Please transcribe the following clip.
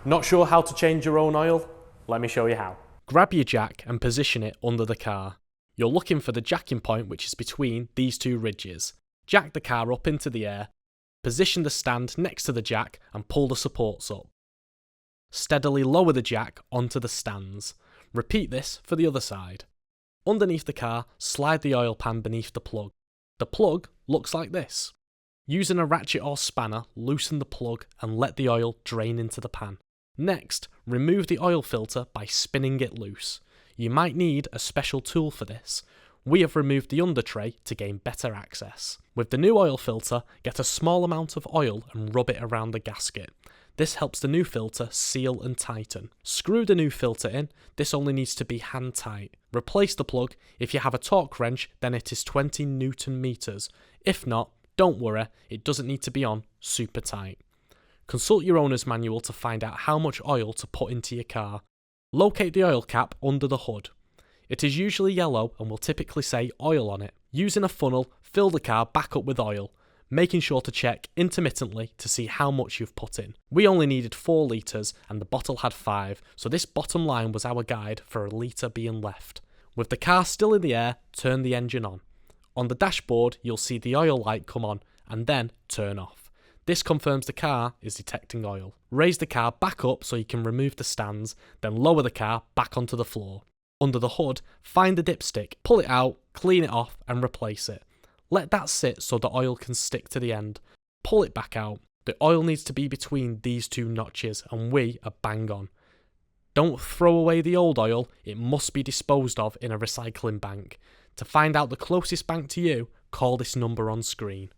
Not sure how to change your own oil? Let me show you how. Grab your jack and position it under the car. You're looking for the jacking point which is between these two ridges. Jack the car up into the air, position the stand next to the jack and pull the supports up. Steadily lower the jack onto the stands. Repeat this for the other side. Underneath the car, slide the oil pan beneath the plug. The plug looks like this. Using a ratchet or spanner, loosen the plug and let the oil drain into the pan. Next, remove the oil filter by spinning it loose. You might need a special tool for this. We have removed the under tray to gain better access. With the new oil filter, get a small amount of oil and rub it around the gasket. This helps the new filter seal and tighten. Screw the new filter in. This only needs to be hand tight. Replace the plug. If you have a torque wrench, then it is 20 Newton meters. If not, don't worry, it doesn't need to be on super tight. Consult your owner's manual to find out how much oil to put into your car. Locate the oil cap under the hood. It is usually yellow and will typically say oil on it. Using a funnel, fill the car back up with oil, making sure to check intermittently to see how much you've put in. We only needed 4 litres and the bottle had 5, so this bottom line was our guide for a litre being left. With the car still in the air, turn the engine on. On the dashboard, you'll see the oil light come on and then turn off. This confirms the car is detecting oil. Raise the car back up so you can remove the stands, then lower the car back onto the floor. Under the hood, find the dipstick, pull it out, clean it off and replace it. Let that sit so the oil can stick to the end. Pull it back out. The oil needs to be between these two notches and we are bang on. Don't throw away the old oil, it must be disposed of in a recycling bank. To find out the closest bank to you, call this number on screen.